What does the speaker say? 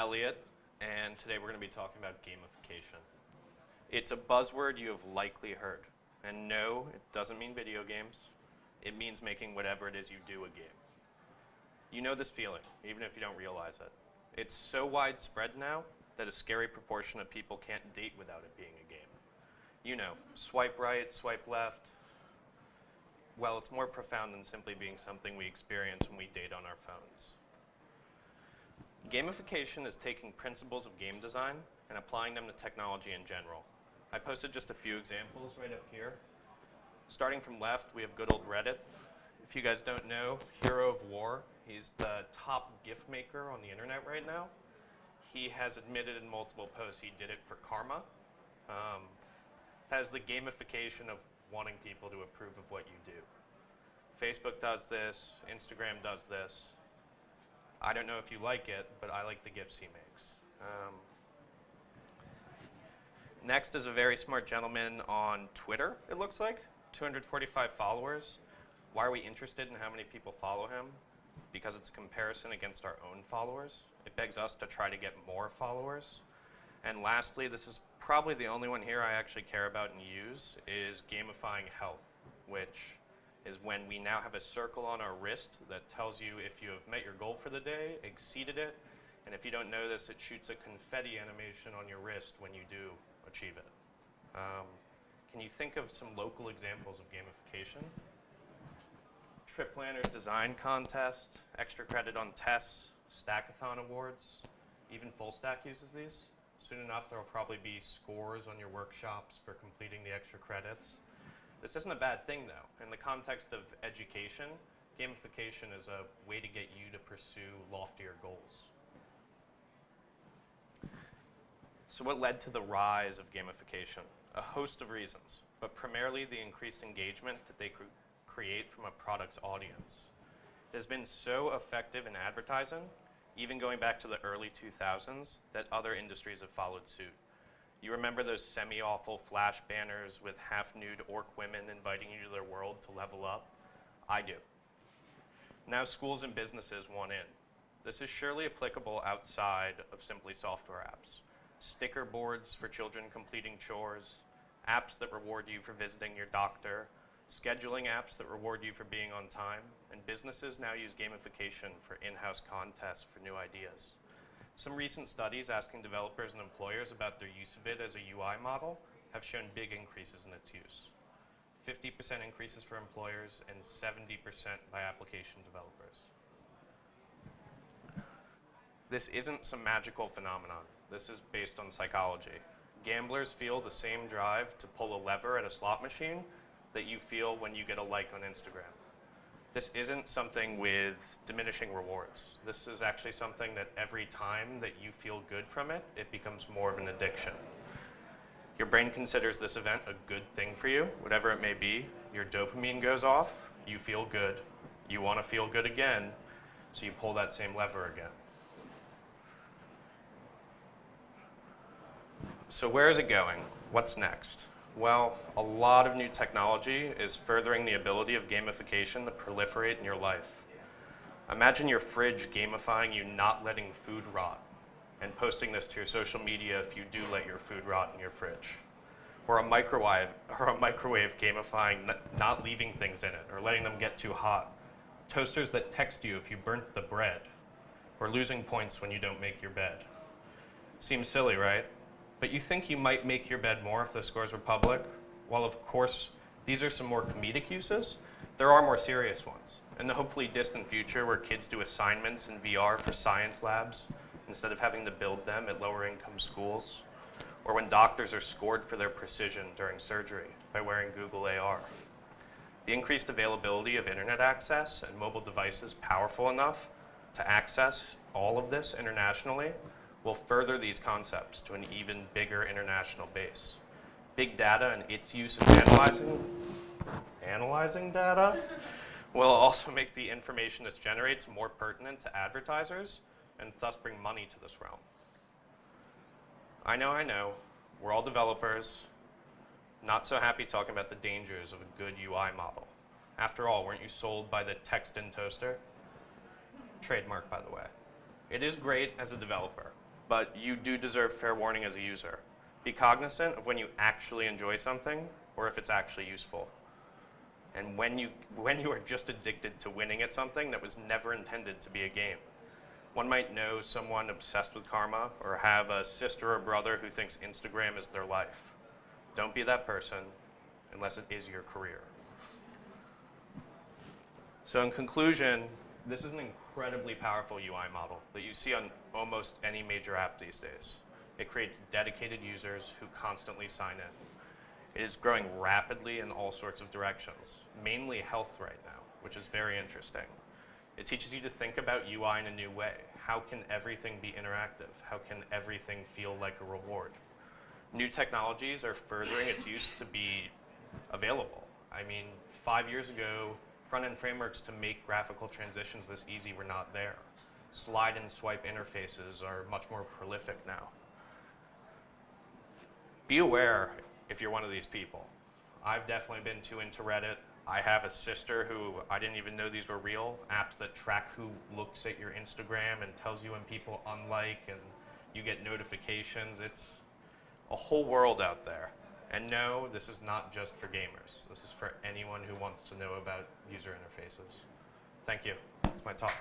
Elliot, and today we're going to be talking about gamification. It's a buzzword you have likely heard. And no, it doesn't mean video games. It means making whatever it is you do a game. You know this feeling, even if you don't realize it. It's so widespread now that a scary proportion of people can't date without it being a game. You know, swipe right, swipe left. Well, it's more profound than simply being something we experience when we date on our phones. Gamification is taking principles of game design and applying them to technology in general. I posted just a few examples right up here. Starting from left, we have good old Reddit. If you guys don't know, Hero of War, he's the top GIF maker on the internet right now. He has admitted in multiple posts he did it for karma. Has the gamification of wanting people to approve of what you do. Facebook does this, Instagram does this. I don't know if you like it, but I like the GIFs he makes. Next is a very smart gentleman on Twitter, it looks like. 245 followers. Why are we interested in how many people follow him? Because it's a comparison against our own followers. It begs us to try to get more followers. And lastly, this is probably the only one here I actually care about and use, is Gamifying Health, which is when we now have a circle on our wrist that tells you if you have met your goal for the day, exceeded it, and if you don't know this, it shoots a confetti animation on your wrist when you do achieve it. Can you think of some local examples of gamification? Trip planners design contest, extra credit on tests, stackathon awards, even Full Stack uses these. Soon enough, there will probably be scores on your workshops for completing the extra credits. This isn't a bad thing, though. In the context of education, gamification is a way to get you to pursue loftier goals. So what led to the rise of gamification? A host of reasons, but primarily the increased engagement that they create from a product's audience. It has been so effective in advertising, even going back to the early 2000s, that other industries have followed suit. You remember those semi-awful flash banners with half-nude orc women inviting you to their world to level up? I do. Now schools and businesses want in. This is surely applicable outside of simply software apps. Sticker boards for children completing chores, apps that reward you for visiting your doctor, scheduling apps that reward you for being on time, and businesses now use gamification for in-house contests for new ideas. Some recent studies asking developers and employers about their use of it as a UI model have shown big increases in its use. 50% increases for employers and 70% by application developers. This isn't some magical phenomenon. This is based on psychology. Gamblers feel the same drive to pull a lever at a slot machine that you feel when you get a like on Instagram. This isn't something with diminishing rewards. This is actually something that every time that you feel good from it, it becomes more of an addiction. Your brain considers this event a good thing for you, whatever it may be. Your dopamine goes off, you feel good, you want to feel good again, so you pull that same lever again. So where is it going? What's next? Well, a lot of new technology is furthering the ability of gamification to proliferate in your life. Imagine your fridge gamifying you not letting food rot and posting this to your social media if you do let your food rot in your fridge. Or a microwave gamifying not leaving things in it or letting them get too hot. Toasters that text you if you burnt the bread. Or losing points when you don't make your bed. Seems silly, right? But you think you might make your bed more if the scores were public? Well, of course, these are some more comedic uses. There are more serious ones. In the hopefully distant future where kids do assignments in VR for science labs instead of having to build them at lower income schools. Or when doctors are scored for their precision during surgery by wearing Google AR. The increased availability of internet access and mobile devices powerful enough to access all of this internationally will further these concepts to an even bigger international base. Big data and its use of analyzing data will also make the information this generates more pertinent to advertisers and thus bring money to this realm. I know, we're all developers, not so happy talking about the dangers of a good UI model. After all, weren't you sold by the text-in toaster? Trademark, by the way. It is great as a developer. but you do deserve fair warning as a user. Be cognizant of when you actually enjoy something or if it's actually useful. And when you are just addicted to winning at something that was never intended to be a game. One might know someone obsessed with karma or have a sister or brother who thinks Instagram is their life. Don't be that person unless it is your career. So in conclusion, this is an incredibly powerful UI model that you see on almost any major app these days. It creates dedicated users who constantly sign in. It is growing rapidly in all sorts of directions, mainly health right now, which is very interesting. It teaches you to think about UI in a new way. How can everything be interactive? How can everything feel like a reward? New technologies are furthering its use to be available. I mean, 5 years ago, front-end frameworks to make graphical transitions this easy were not there. Slide and swipe interfaces are much more prolific now. Be aware if you're one of these people. I've definitely been too into Reddit. I have a sister who I didn't even know these were real, apps that track who looks at your Instagram and tells you when people unlike and you get notifications. It's a whole world out there. And no, this is not just for gamers. This is for anyone who wants to know about user interfaces. Thank you. That's my talk.